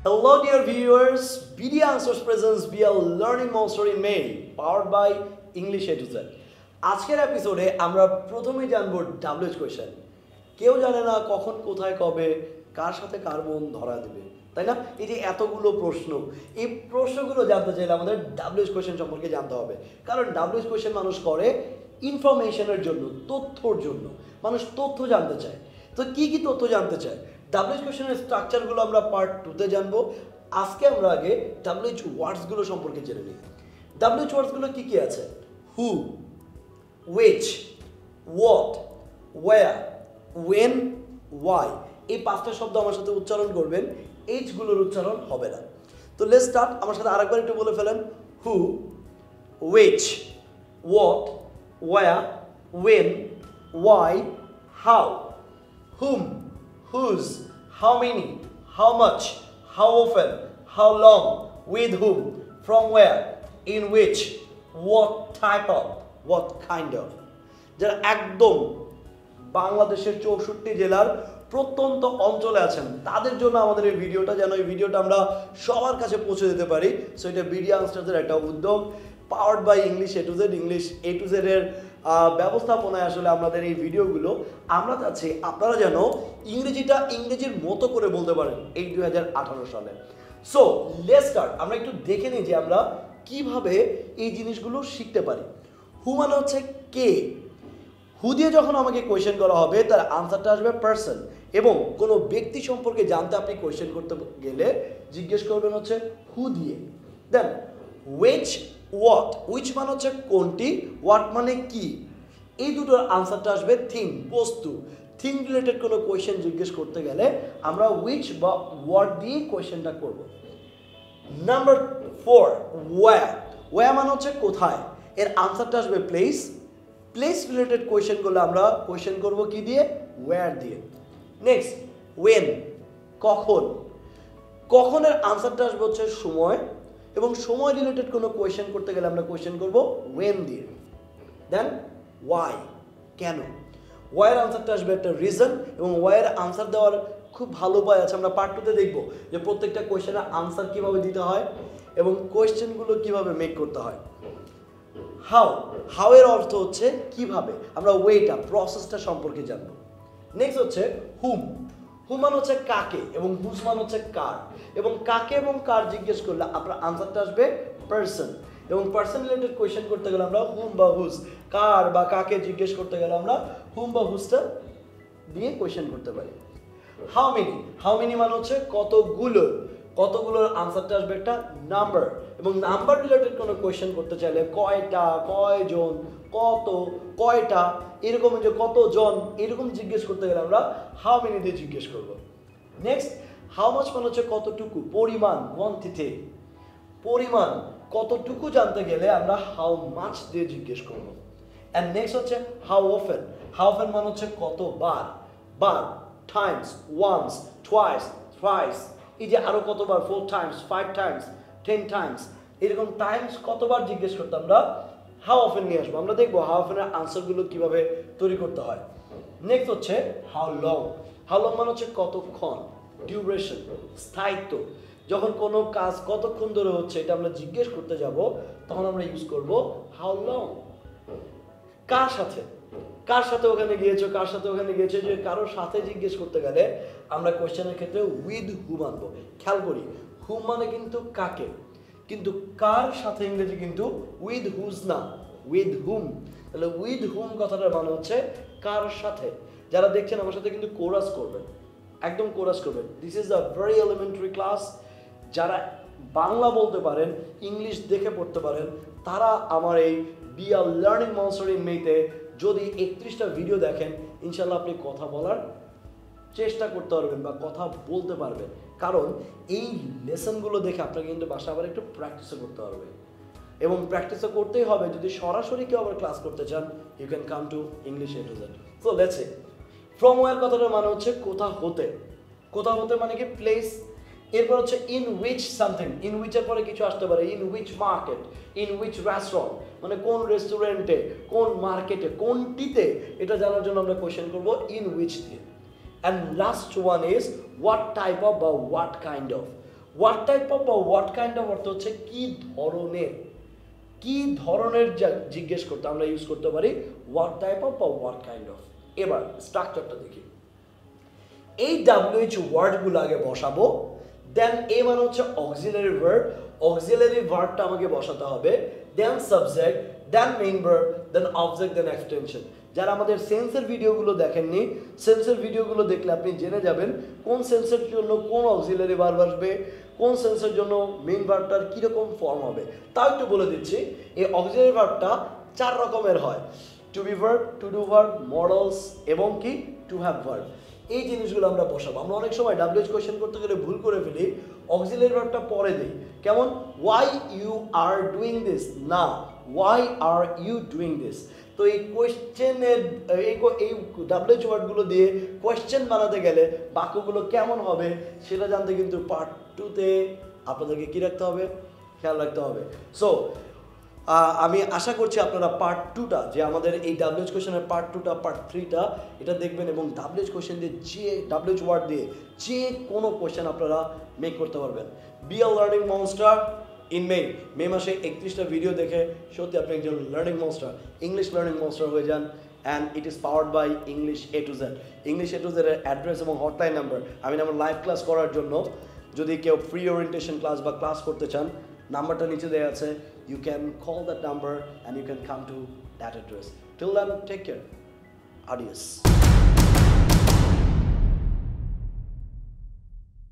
Hello dear viewers, BD Answers presents via Learning Monster in May, powered by English A to Z. আজকের এপিসোডে আমরা প্রথমেই জানব WH question. কেউ জানে না কখন কোথায় কবে কার সাথে কার মন ধরা দেবে, তাই না? এই যে এতগুলো প্রশ্ন, এই প্রশ্নগুলো জানতে চাইলে আমাদের WH কোয়েশ্চেন সম্পর্কে জানতে হবে। কারণ WH কোয়েশ্চেন মানুষ করে ইনফরমেশনের জন্য, তথ্যর জন্য। মানুষ তথ্য জানতে চায়। তো কি কি তথ্য জানতে চায়? WH কোয়েশ্চেনের স্ট্রাকচারগুলো আমরা পার্ট 2তে জানবো। আজকে আমরা আগে WH ওয়ার্ডসগুলো সম্পর্কে জেনে নিই। WH ওয়ার্ডসগুলো কি কি আছে? হু, which, what, where, when, why। এই পাঁচটা শব্দ আমার সাথে উচ্চারণ করবেন, এইচগুলোর উচ্চারণ হবে না। তো লেটস স্টার্ট। আমার সাথে আরেকবার একটু বলে ফেলেন। হু, which, what, where, when, why, how, whom, whose, how many, how much, how often, how long, with whom, from where, in which, what type of, what kind of। যারা একদম বাংলাদেশের 64 জেলার প্রত্যন্ত অঞ্চলে আছেন তাদের জন্য আমাদের এই ভিডিওটা, যেন এই ভিডিওটা আমরা সবার কাছে পৌঁছে দিতে পারি। সো এটা বিডি আনসার্সের একটা উদ্যোগ, powered by English A to Z. English A to Z এর ব্যবস্থাপনায় আসলে আমাদের এই ভিডিওগুলো আমরা চাচ্ছি আপনারা যেন ইংরেজিটা ইংরেজির মতো করে বলতে পারেন এই 2018 সালে। So let's start. আমরা একটু দেখে নিই যে আমরা কিভাবে এই জিনিসগুলো শিখতে পারি। হু মানে হচ্ছে কে। হু দিয়ে যখন আমাকে কোয়েশ্চেন করা হবে তার আনসারটা আসবে পারসন, এবং কোনো ব্যক্তি সম্পর্কে জানতে আপনি কোয়েশ্চেন করতে গেলে জিজ্ঞেস করবেন হচ্ছে হু দিয়ে। দেন which, what, which মানে হচ্ছে কোনটি, what মানে কি। এই দুটোর আনসারটা আসবে থিং, বস্তু। থিং রিলেটেড কোনো কোয়েশ্চেন জিজ্ঞেস করতে গেলে আমরা which বা what দিয়ে কোয়েশ্চেনটা করব। নাম্বার 4, where, where মানে হচ্ছে কোথায়। এর আনসারটা আসবে প্লেস। প্লেস রিলেটেড কোয়েশ্চেন করলে আমরা কোয়েশ্চেন করব কি দিয়ে? where দিয়ে। নেক্সট when, কখন। কখনের আনসারটা আসবে হচ্ছে সময়, এবং সময় রিলেটেড কোনো কোয়েশ্চেন করতে গেলে আমরা কোয়েশ্চেন করব when দিয়ে। দেন why, কেন। why এর আনসারটা আসবে একটা রিজন, এবং why এর আনসার দেওয়ার খুব ভালো উপায় আছে। আমরা পার্ট 2তে দেখব যে প্রত্যেকটা কোয়েশ্চেনের আনসার কিভাবে দিতে হয় এবং কোয়েশ্চেনগুলো কিভাবে মেক করতে হয়। হাউ, হাউ এর অর্থ হচ্ছে কিভাবে। আমরা ওয়েটা, প্রসেসটা সম্পর্কে জানব। নেক্সট হচ্ছে হুম। হুম মানে হচ্ছে কাকে, এবং হুজ মানে হচ্ছে কার। এবং কাকে এবং কার জিজ্ঞেস করলে আপনার আনসারটা আসবে পারসন, এবং পারসন রিলেটেড কোয়েশ্চেন করতে গেলে আমরা হুম বা হুজ, কার বা কাকে জিজ্ঞেস করতে গেলে আমরা হুম বা হুজটা দিয়ে কোয়েশ্চেন করতে পারি। হাউ মেনি, হাউ মেনি মানে হচ্ছে কতগুলো। কতগুলোর আনসারটা আসবে একটা নাম্বার, এবং নাম্বার রিলেটেড কোনো কোয়েশ্চেন করতে চাইলে কয়টা, কয়জন, কত, কয়টা, এরকম যে কতজন, এরকম জিজ্ঞেস করতে গেলে আমরা হাউ মেনি দিয়ে জিজ্ঞেস করব। নেক্সট হাউ মাচ মানে হচ্ছে কতটুকু, পরিমাণ, কোয়ান্টিটি। পরিমাণ কতটুকু জানতে গেলে আমরা হাউ মাচ দিয়ে জিজ্ঞেস করব। অ্যান্ড নেক্সট হচ্ছে হাউ অফেন। হাউ অফেন মানে হচ্ছে কতবার, বার, টাইমস, ওয়ান্স, টুয়াইস, থ্রাইস, এই যে আরো কতবার, 4 টাইমস, 5 টাইমস, 10 টাইমস, এরকম টাইমস কতবার জিজ্ঞেস করতে আমরা হাউ অফেন নিয়ে আসবো। আমরা দেখবো হাউ অফেনের আনসারগুলো কিভাবে তৈরি করতে হয়। নেক্সট হচ্ছে হাউ লং। হাউ লং মানে হচ্ছে কতক্ষণ, ডিউরেশন, স্থায়িত্ব। যখন কোনো কাজ কতক্ষণ ধরে হচ্ছে এটা আমরা জিজ্ঞেস করতে যাব তখন আমরা ইউজ করব হাউ লং। কার সাথে, কার সাথে ওখানে গিয়েছো, কার সাথে ওখানে গিয়েছো, যে কারোর সাথে জিজ্ঞেস করতে গেলে আমরা কোয়েশ্চেনের ক্ষেত্রে উইথ হুম আনবো। খেয়াল করি হুম মানে কিন্তু কাকে, কিন্তু কার সাথে ইংরেজি কিন্তু উইথ হুজ না, উইথ হুম। তাহলে উইথ হুম কথাটার মানে হচ্ছে কার সাথে। যারা দেখছেন আমার সাথে কিন্তু কোরাস করবেন, একদম কোরাস করবেন। This is a very elementary class. যারা বাংলা বলতে পারেন, ইংলিশ দেখে পড়তে পারেন, তারা আমার এই B a learning monster in মেতে যদি 31টা ভিডিও দেখেন ইনশাল্লাহ আপনি কথা বলার চেষ্টা করতে পারবেন বা কথা বলতে পারবেন। কারণ এই লেসনগুলো দেখে আপনাকে কিন্তু বাসা আবার একটু প্র্যাকটিসও করতে পারবে, এবং প্র্যাকটিসও করতেই হবে। যদি সরাসরি কেউ আবার ক্লাস করতে চান you can come to English A to Z. So let's say from where কথাটার মানে হচ্ছে কোথা হতে। কোথা হতে মানে কি প্লেস। এরপর হচ্ছে ইন উইচ সামথিং, ইন উইচের পরে কিছু আসতে পারে। In which market, in which restaurant মানে কোন রেস্টুরেন্টে, কোন মার্কেটে, কোনটিতে, এটা জানার জন্য আমরা কোয়েশ্চেন করব ইন উইচ দিয়ে। And last one is what type of বা what kind of. What type of বা হোয়াট কাইন্ড অফ অর্থ হচ্ছে কি ধরনের জিজ্ঞেস করতে আমরা ইউজ করতে পারি হোয়াট টাইপ অফ বা হোয়াট কাইন্ড অফ। এবার স্ট্রাকচারটা দেখি। এই WH ওয়ার্ডগুলো আগে বসাবো, দেন এ মানে হচ্ছে অক্সিলারি ভার্ব, অক্সিলারি ভার্বটা আমাকে বসাতে হবে, then subject, then main verb, then object, then extension. যারা আমাদের সেন্সের ভিডিওগুলো দেখেননি, সেন্সের ভিডিওগুলো দেখলে আপনি জেনে যাবেন কোন সেন্সের জন্য কোন অক্সিলারি ভার্ব আসবে, কোন সেন্সের জন্য মেইন ভার্বটার কীরকম ফর্ম হবে। তাও একটু বলে দিচ্ছি, এই অক্সিলারি ভার্বটা 4 রকমের হয়: to be verb, to do verb, modals এবং কি টু হ্যাভ ভার্ব। এই জিনিসগুলো আমরা বসাবো। আমরা অনেক সময় WH কোয়েশ্চেন করতে গেলে ভুল করে ফেলি, অক্সিলারি ভার্বটা পরে দিই। কেমন? Why you are doing this, না why are you doing this. তো এই কোয়েশ্চেনের এই WH ওয়ার্ডগুলো দিয়ে কোয়েশ্চেন বানাতে গেলে বাক্যগুলো কেমন হবে সেটা জানতে কিন্তু পার্ট 2তে আপনাদেরকে কী রাখতে হবে, খেয়াল রাখতে হবে। সো আমি আশা করছি আপনারা পার্ট 2টা, যে আমাদের এই WH কোয়েশ্চেনের পার্ট 2টা, পার্ট 3টা এটা দেখবেন এবং WH কোয়েশ্চেন দিয়ে WH ওয়ার্ড দিয়ে যে কোনো কোয়েশ্চেন আপনারা মেক করতে পারবেন। Be a learning monster in May মাসে 31টা ভিডিও দেখে সত্যি আপনি একজন learning monster, English learning monster হয়ে যান। And it is powered by English A to Z। English A to Z এর অ্যাড্রেস এবং হটলাইন নাম্বার, আমি আমার লাইভ ক্লাস করার জন্য যদি কেউ ফ্রি ওরিয়েন্টেশন ক্লাস বা ক্লাস করতে চান, নাম্বারটা নিচে দেওয়া আছে। You can call that number and you can come to that address. Till then, take care. Adios.